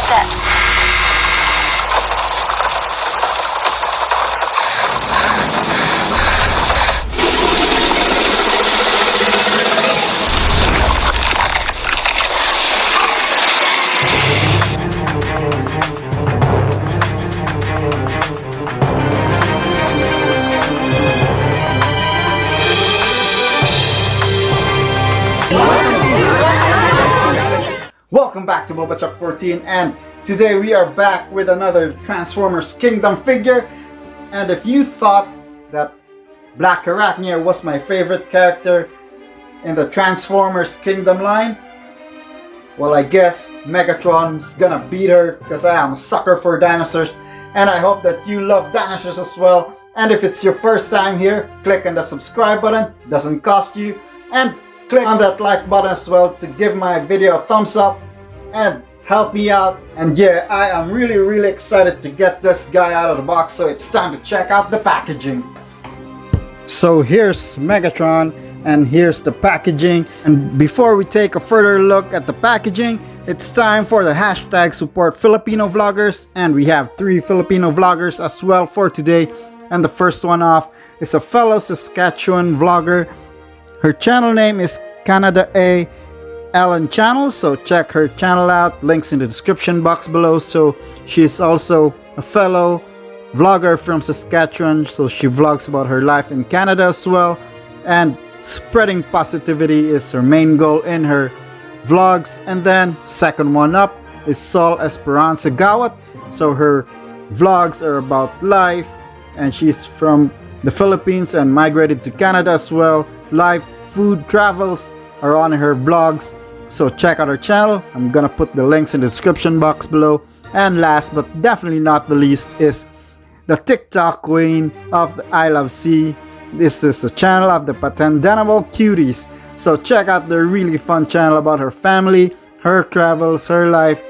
set. Welcome back to MobaTruck 14, and today we are back with another Transformers Kingdom figure. And if you thought that Black Arachnia was my favorite character in the Transformers Kingdom line, well, I guess Megatron's gonna beat her because I am a sucker for dinosaurs, and I hope that you love dinosaurs as well. And if it's your first time here, click on the subscribe button, doesn't cost you, and click on that like button as well to give my video a thumbs up and help me out. And yeah, I am really excited to get this guy out of the box, so it's time to check out the packaging. So here's Megatron and here's the packaging, and before we take a further look at the packaging, it's time for the hashtag support Filipino vloggers, and we have 3 Filipino vloggers as well for today. And the first one off is a fellow Saskatchewan vlogger. Her channel name is Canada A Ellen Channel, so check her channel out, links in the description box below. So she's also a fellow vlogger from Saskatchewan, so she vlogs about her life in Canada as well, and spreading positivity is her main goal in her vlogs. And then second one up is Sol Esperanza GAWAT, so her vlogs are about life, and she's from the Philippines and migrated to Canada as well. Life, food, travels are on her blogs, so check out her channel. I'm gonna put the links in the description box below. And last but definitely not the least is the TikTok queen of the I Love C. This is the channel of the Pattendenable Cuties, so check out the really fun channel about her family, her travels, her life.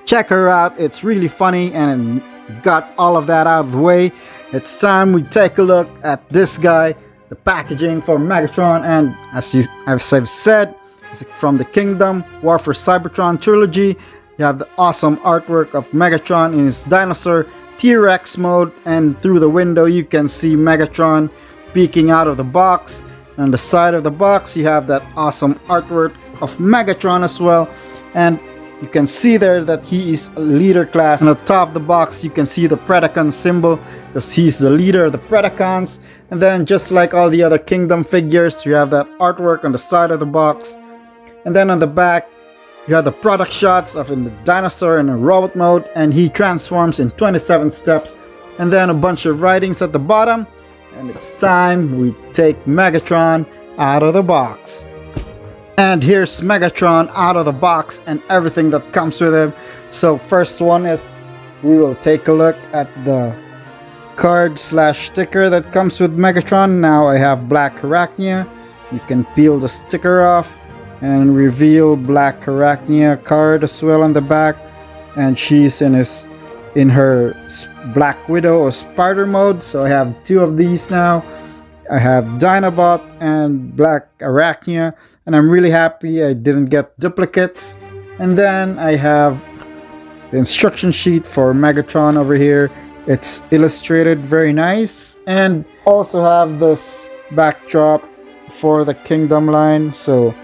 Check her out, it's really funny, and got all of that out of the way. It's time we take a look at this guy, the packaging for Megatron. And as I've said, it's from the Kingdom War for Cybertron trilogy. You have the awesome artwork of Megatron in his dinosaur T-Rex mode, and through the window you can see Megatron peeking out of the box. On the side of the box you have that awesome artwork of Megatron as well, and you can see there that he is a leader class. On the top of the box you can see the Predacon symbol, because he's the leader of the Predacons. And then just like all the other Kingdom figures, you have that artwork on the side of the box. And then on the back you have the product shots of in the dinosaur in a robot mode, and he transforms in 27 steps. And then a bunch of writings at the bottom. And it's time we take Megatron out of the box. And here's Megatron out of the box and everything that comes with him. So first one is, we will take a look at the card slash sticker that comes with Megatron. Now I have Black Arachnia. You can peel the sticker off and reveal Black Arachnia card as well on the back, and she's in her Black Widow or Spider mode. So I have 2 of these now. I have Dinobot and Black Arachnia, and I'm really happy I didn't get duplicates. And then I have the instruction sheet for Megatron over here. It's illustrated very nice, and also have this backdrop for the Kingdom line. So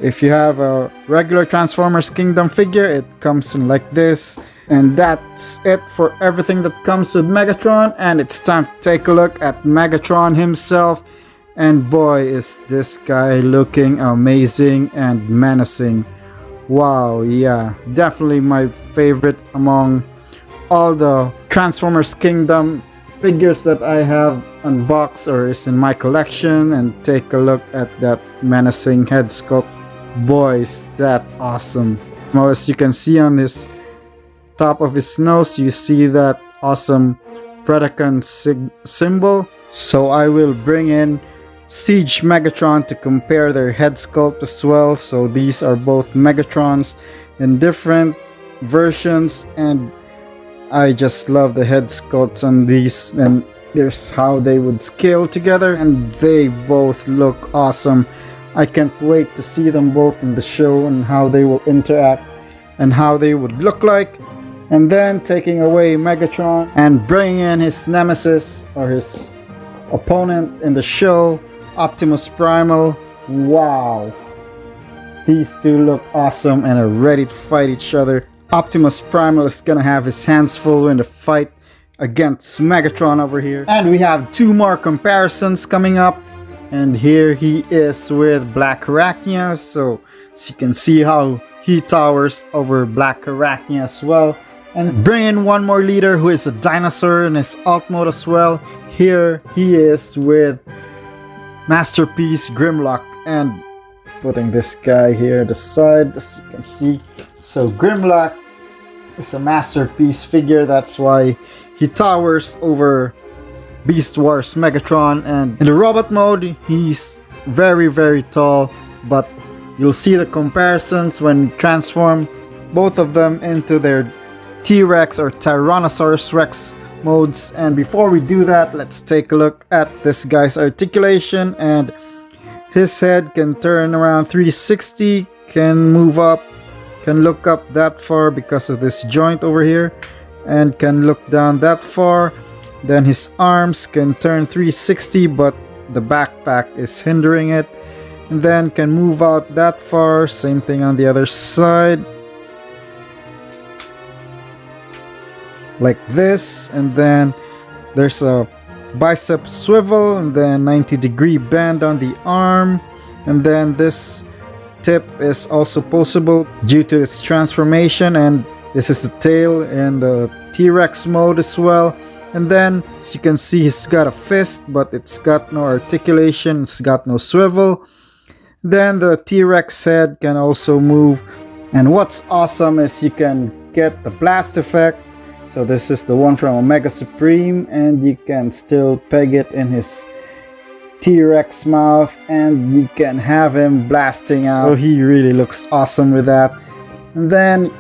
if you have a regular Transformers Kingdom figure, it comes in like this. And that's it for everything that comes with Megatron, and it's time to take a look at Megatron himself. And boy, is this guy looking amazing and menacing. Wow, yeah, definitely my favorite among all the Transformers Kingdom figures that I have unboxed or is in my collection. And take a look at that menacing head sculpt. Boy, is that awesome. Well, as you can see on this top of his nose, you see that awesome Predacon symbol. So I will bring in Siege Megatron to compare their head sculpt as well. So these are both Megatrons in different versions, and I just love the head sculpts on these, and there's how they would scale together, and they both look awesome. I can't wait to see them both in the show and how they will interact and how they would look like. And then taking away Megatron and bringing in his nemesis or his opponent in the show, Optimus Primal. Wow, these two look awesome and are ready to fight each other. Optimus Primal is gonna have his hands full in the fight against Megatron over here. And we have two more comparisons coming up. And here he is with Black Arachnia. So you can see how he towers over Black Arachnia as well. And bring in one more leader who is a dinosaur in his alt mode as well. Here he is with Masterpiece Grimlock, and putting this guy here at the side, as you can see. So Grimlock is a Masterpiece figure, that's why he towers over Beast Wars Megatron. And in the robot mode, he's very tall, but you'll see the comparisons when you transform both of them into their T-Rex or Tyrannosaurus Rex modes. And before we do that, let's take a look at this guy's articulation. And his head can turn around 360, can move up, can look up that far because of this joint over here, and can look down that far. Then his arms can turn 360, but the backpack is hindering it. And then can move out that far, same thing on the other side, like this. And then there's a bicep swivel, and then 90-degree bend on the arm. And then this tip is also possible due to its transformation, and this is the tail in the T-Rex mode as well. And then as you can see, he's got a fist, but it's got no articulation, it's got no swivel. Then the T-Rex head can also move, and what's awesome is you can get the blast effect. So this is the one from Omega Supreme, and you can still peg it in his T-Rex mouth, and you can have him blasting out. So he really looks awesome with that. And then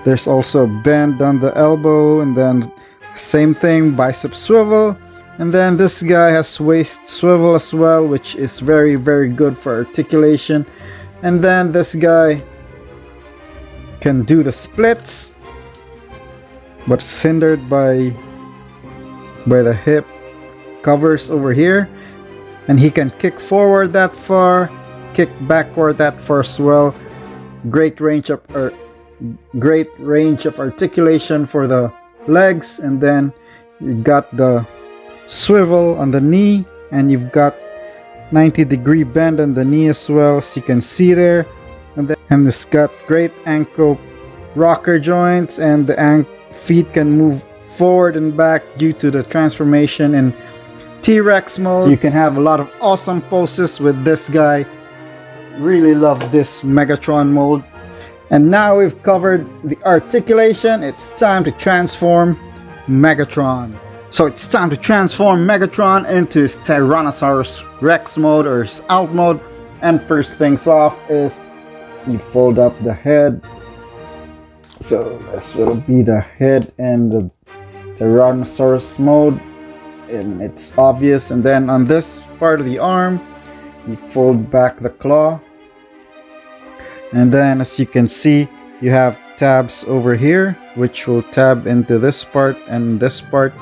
there's also a bend on the elbow, and then same thing, bicep swivel. And then this guy has waist swivel as well, which is very good for articulation. And then this guy can do the splits, but it's hindered by the hip covers over here. And he can kick forward that far, kick backward that far as well. Great range of articulation for the legs. And then you got the swivel on the knee, and you've got 90-degree bend on the knee as well, as you can see there. And it's got great ankle rocker joints, and the feet can move forward and back due to the transformation in T-Rex mode. So you can have a lot of awesome poses with this guy. Really love this Megatron mode. And now we've covered the articulation, it's time to transform Megatron. So it's time to transform Megatron into his Tyrannosaurus Rex mode or his alt mode. And first things off is you fold up the head. So this will be the head and the Tyrannosaurus mode, and it's obvious. And then on this part of the arm, you fold back the claw. And then as you can see, you have tabs over here, which will tab into this part and this part.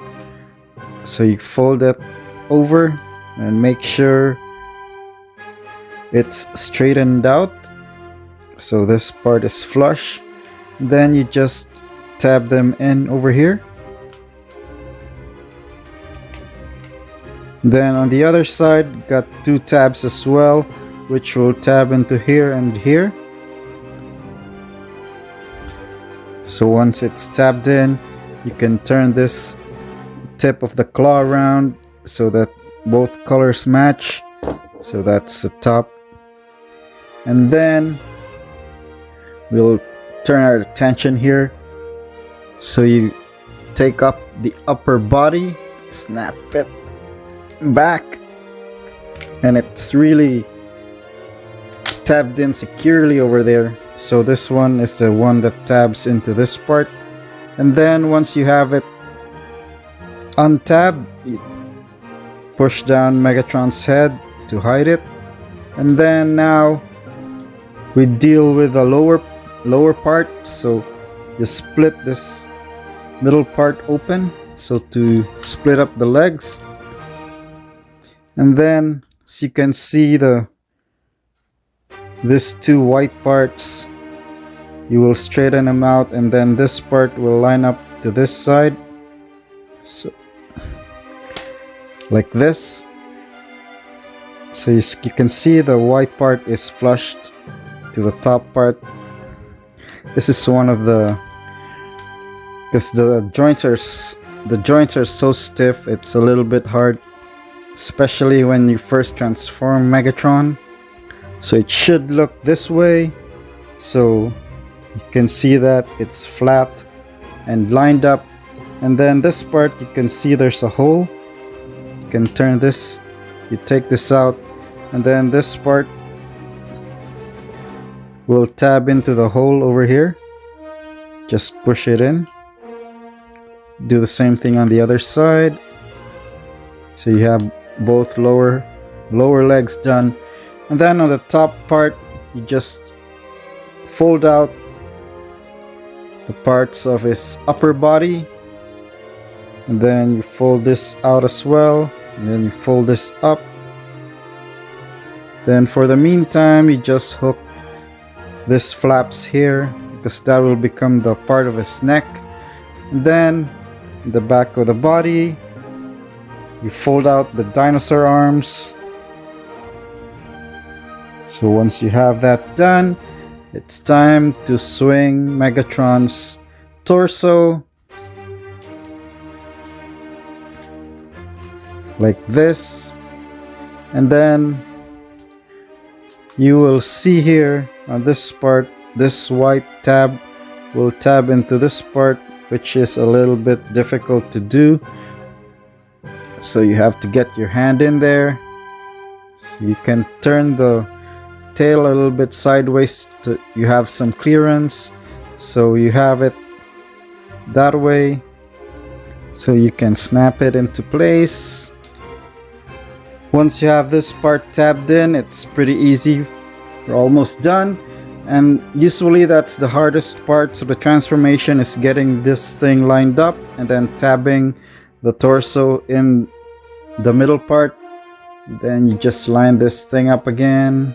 So you fold it over and make sure it's straightened out. So this part is flush. Then you just tab them in over here. Then on the other side, got two tabs as well, which will tab into here and here. So once it's tabbed in, you can turn this tip of the claw around so that both colors match. So that's the top. And then we'll turn our attention here. So you take up the upper body, snap it back, and it's really tabbed in securely over there. So this one is the one that tabs into this part. And then once you have it untabbed, you push down Megatron's head to hide it. And then now we deal with the lower lower part, so you split this middle part open so to split up the legs. And then as you can see, these two white parts, you will straighten them out, and then this part will line up to this side, so like this. So you can see the white part is flushed to the top part. This is one of the, because the joints are so stiff, it's a little bit hard, especially when you first transform Megatron. So it should look this way, so you can see that it's flat and lined up. And then this part, you can see there's a hole. You can turn this, you take this out, and then this part will tab into the hole over here. Just push it in. Do the same thing on the other side. So you have both lower legs done. And then on the top part, you just fold out the parts of his upper body, and then you fold this out as well, and then you fold this up. Then for the meantime, you just hook this flaps here, because that will become the part of his neck. And then the back of the body, you fold out the dinosaur arms. So once you have that done, it's time to swing Megatron's torso like this. And then you will see here on this part, this white tab will tab into this part, which is a little bit difficult to do. So you have to get your hand in there. So you can turn the tail a little bit sideways to you have some clearance, so you have it that way, so you can snap it into place. Once you have this part tabbed in, it's pretty easy. We're almost done, and usually that's the hardest part. So the transformation is getting this thing lined up and then tabbing the torso in the middle part. Then you just line this thing up again.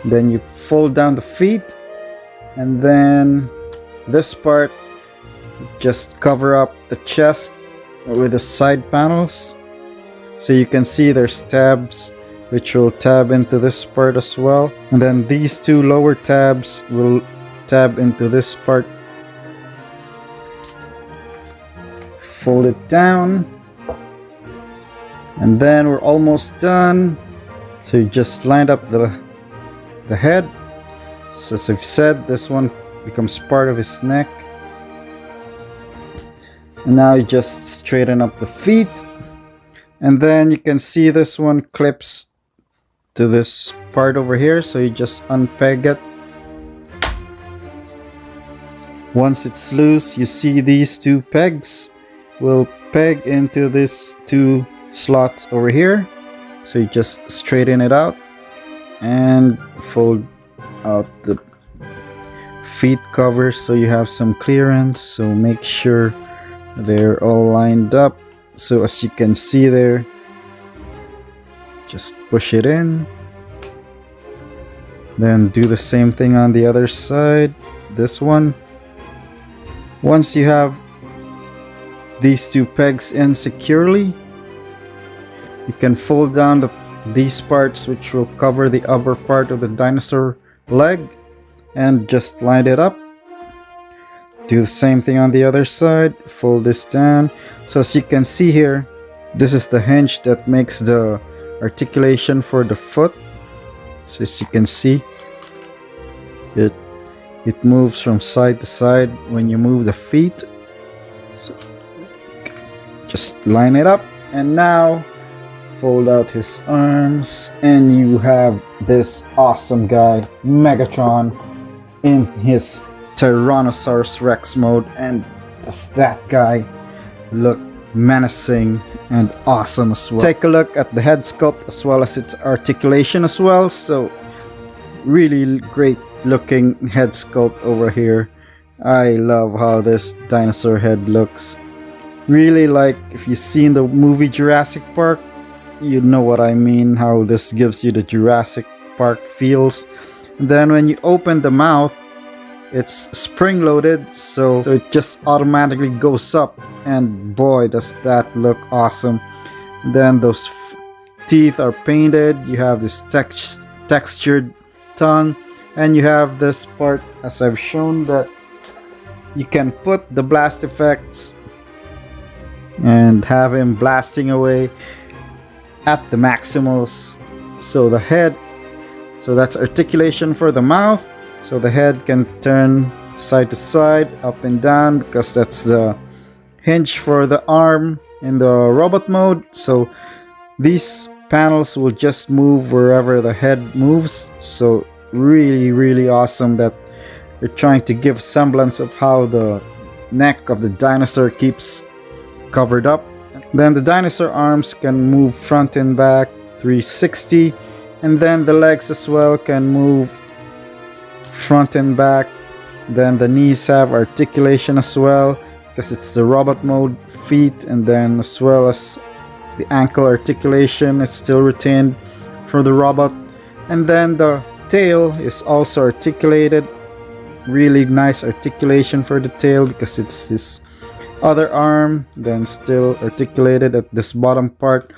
Then you fold down the feet, and then this part, just cover up the chest with the side panels. So you can see there's tabs which will tab into this part as well, and then these two lower tabs will tab into this part. Fold it down, and then we're almost done. So you just lined up the head. So as I've said, this one becomes part of his neck. And now you just straighten up the feet, and then you can see this one clips to this part over here, so you just unpeg it. Once it's loose, you see these two pegs will peg into these two slots over here, so you just straighten it out and fold out the feet covers so you have some clearance. So make sure they're all lined up. So as you can see there, just push it in, then do the same thing on the other side, this one. Once you have these two pegs in securely, you can fold down these parts which will cover the upper part of the dinosaur leg and just line it up. Do the same thing on the other side, fold this down. So as you can see here, this is the hinge that makes the articulation for the foot. So as you can see, it moves from side to side when you move the feet. So just line it up, and now fold out his arms, and you have this awesome guy, Megatron, in his Tyrannosaurus Rex mode. And does that guy look menacing and awesome as well. Take a look at the head sculpt as well as its articulation as well. So really great looking head sculpt over here. I love how this dinosaur head looks. Really, like if you've seen the movie Jurassic Park, you know what I mean, how this gives you the Jurassic Park feels. And then when you open the mouth, it's spring loaded, so it just automatically goes up, and boy does that look awesome. Then those teeth are painted, you have this textured tongue, and you have this part, as I've shown, that you can put the blast effects and have him blasting away at the maximals. So the head, so that's articulation for the mouth, so the head can turn side to side, up and down, because that's the hinge for the arm in the robot mode. So these panels will just move wherever the head moves. So really awesome that they're trying to give semblance of how the neck of the dinosaur keeps covered up. Then the dinosaur arms can move front and back 360, and then the legs as well can move front and back. Then the knees have articulation as well, because it's the robot mode feet, and then as well as the ankle articulation is still retained for the robot. And then the tail is also articulated, really nice articulation for the tail, because it's this other arm then still articulated at this bottom part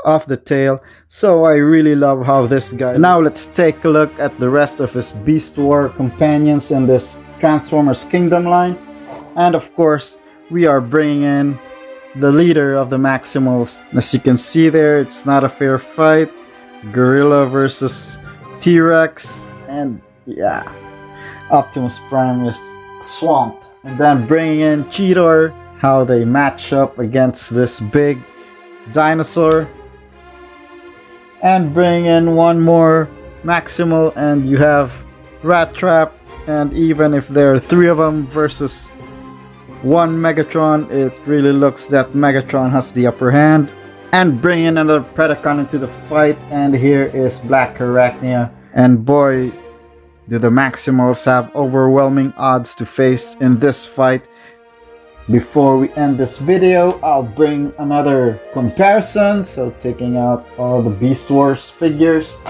of the tail. So I really love how this guy. Now let's take a look at the rest of his Beast War companions in this Transformers Kingdom line. And of course we are bringing in the leader of the Maximals. As you can see there, it's not a fair fight. Gorilla versus T-Rex, and yeah, Optimus Prime is swamped. And then bringing in Cheetor, how they match up against this big dinosaur. And bring in one more Maximal, and you have Rat Trap. And even if there are three of them versus one Megatron, it really looks that Megatron has the upper hand. And bring in another Predacon into the fight, and here is Black Arachnia. And boy, do the Maximals have overwhelming odds to face in this fight. Before we end this video, I'll bring another comparison, so taking out all the Beast Wars figures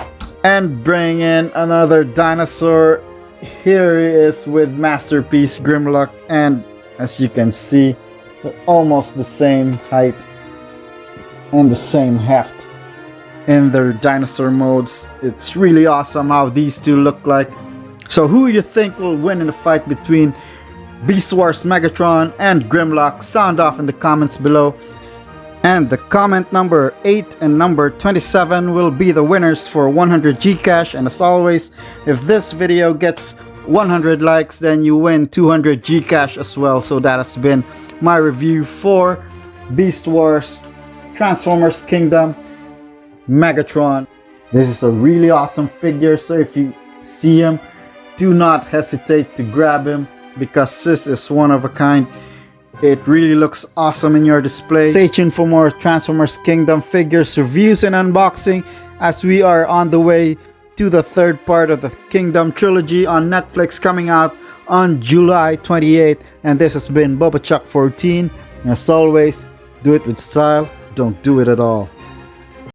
and bring in another dinosaur. Here he is with Masterpiece Grimlock, and as you can see, they're almost the same height and the same heft in their dinosaur modes. It's really awesome how these two look like. So who you think will win in the fight between Beast Wars Megatron and Grimlock? Sound off in the comments below. And the comment number 8 and number 27 will be the winners for 100 Gcash. And as always, if this video gets 100 likes, then you win 200 Gcash as well. So that has been my review for Beast Wars Transformers Kingdom Megatron. This is a really awesome figure, so if you see him, do not hesitate to grab him, because this is one of a kind. It really looks awesome in your display. Stay tuned for more Transformers Kingdom figures reviews and unboxing, as we are on the way to the third part of the Kingdom trilogy on Netflix, coming out on July 28th. And this has been BobaChuck14. As always, do it with style, don't do it at all.